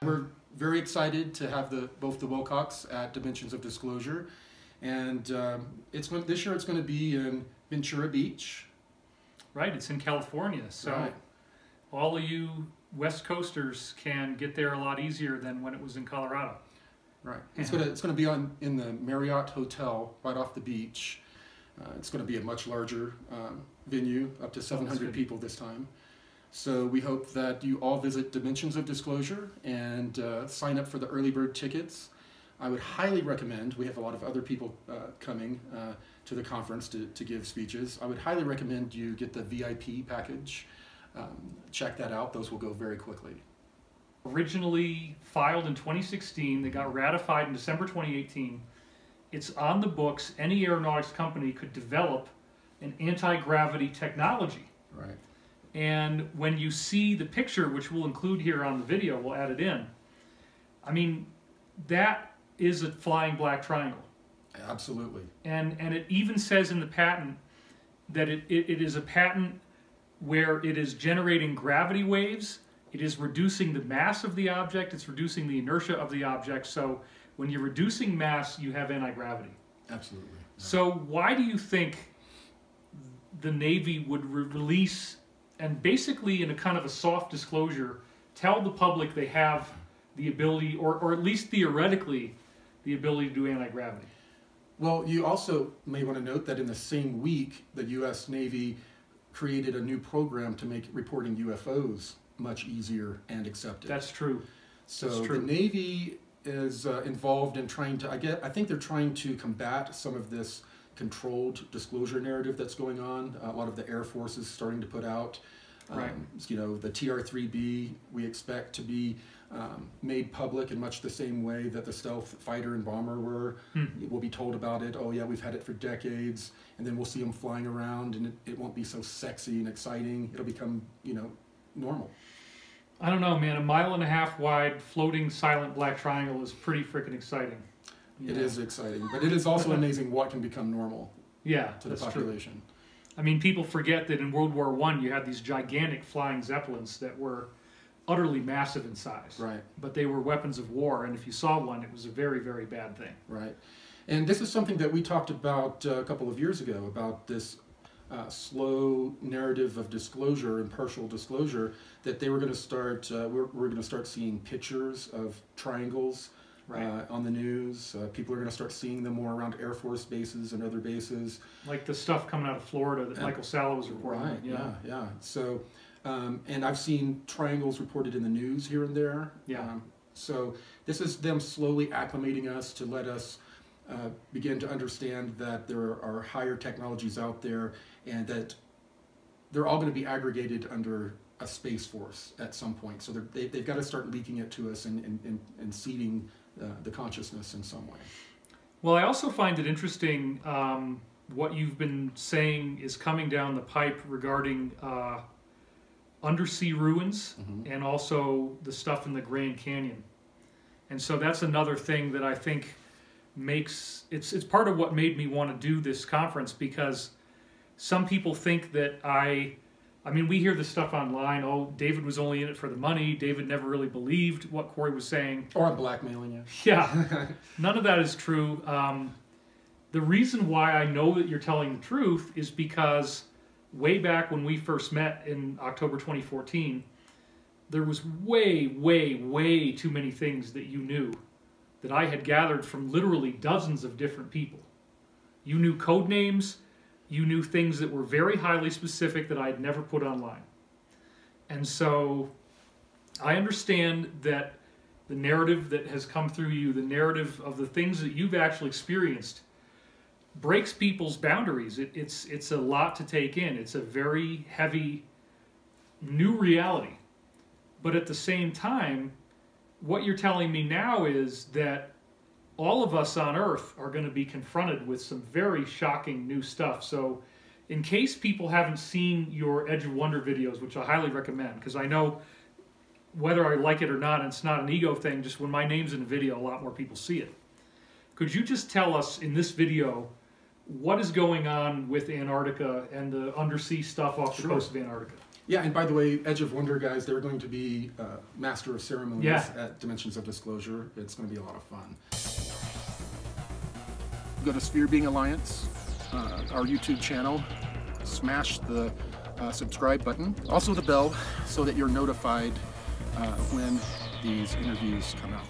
We're very excited to have both the Wilcocks at Dimensions of Disclosure, and this year it's going to be in Ventura Beach. Right, it's in California, so right. All of you West Coasters can get there a lot easier than when it was in Colorado. Right, it's going to be in the Marriott Hotel right off the beach. It's going to be a much larger venue, up to 700 people this time. So we hope that you all visit Dimensions of Disclosure and sign up for the early bird tickets. I would highly recommend, we have a lot of other people coming to the conference to give speeches. I would highly recommend you get the VIP package. Check that out, those will go very quickly. Originally filed in 2016, they got ratified in December 2018. It's on the books. Any aeronautics company could develop an anti-gravity technology. Right. And when you see the picture, which we'll include here on the video, we'll add it in, I mean, that is a flying black triangle. Absolutely. And it even says in the patent that it is a patent where it is generating gravity waves, it is reducing the mass of the object, it's reducing the inertia of the object, so when you're reducing mass, you have anti-gravity. Absolutely. So why do you think the Navy would release, and basically in a kind of a soft disclosure, tell the public they have the ability, or at least theoretically, the ability to do anti-gravity? Well, you also may want to note that in the same week, the U.S. Navy created a new program to make reporting UFOs much easier and accepted. That's true. So That's true. The Navy is involved in trying to, I think they're trying to combat some of this controlled disclosure narrative that's going on. A lot of the Air Force is starting to put out. Right. You know, the TR-3B we expect to be made public in much the same way that the stealth fighter and bomber were. We'll be told about it. Oh yeah, we've had it for decades, and then we'll see them flying around, and it won't be so sexy and exciting. It'll become, you know, normal. I don't know, man. 1.5 miles wide floating silent black triangle is pretty freaking exciting. It is exciting, but it is also amazing what can become normal. Yeah, to the population. True. I mean, people forget that in World War I you had these gigantic flying zeppelins that were utterly massive in size. Right. But they were weapons of war, and if you saw one, it was a very, very bad thing. Right. And this is something that we talked about a couple of years ago, about this slow narrative of disclosure and partial disclosure, that they were going to start, we're going to start seeing pictures of triangles. Right. On the news. People are going to start seeing them more around Air Force bases and other bases. Like the stuff coming out of Florida that Michael Salla was reporting. Right, yeah. So, and I've seen triangles reported in the news here and there. Yeah. So this is them slowly acclimating us to let us begin to understand that there are higher technologies out there, and that they're all going to be aggregated under a space force at some point. So they've got to start leaking it to us and seeding the consciousness in some way. Well, I also find it interesting what you've been saying is coming down the pipe regarding undersea ruins and also the stuff in the Grand Canyon. And so that's another thing that I think makes, it's part of what made me want to do this conference, because some people think that I mean, we hear this stuff online. Oh, David was only in it for the money. David never really believed what Corey was saying. Or I'm blackmailing you. Yeah, none of that is true. The reason why I know that you're telling the truth is because way back when we first met in October 2014, there was way, way, way too many things that you knew that I had gathered from literally dozens of different people. You knew code names. You knew things that were very highly specific that I had never put online. And so I understand that the narrative that has come through you, the narrative of the things that you've actually experienced, breaks people's boundaries. It's a lot to take in. It's a very heavy new reality. But at the same time, what you're telling me now is that all of us on Earth are going to be confronted with some very shocking new stuff. So in case people haven't seen your Edge of Wonder videos, which I highly recommend, because I know whether I like it or not, and it's not an ego thing, just when my name's in a video, a lot more people see it. Could you just tell us in this video what is going on with Antarctica and the undersea stuff off the coast of Antarctica? Yeah, and by the way, Edge of Wonder guys, they're going to be Master of Ceremonies at Dimensions of Disclosure. It's going to be a lot of fun. Go to Sphere Being Alliance, our YouTube channel. Smash the subscribe button, also the bell, so that you're notified when these interviews come out.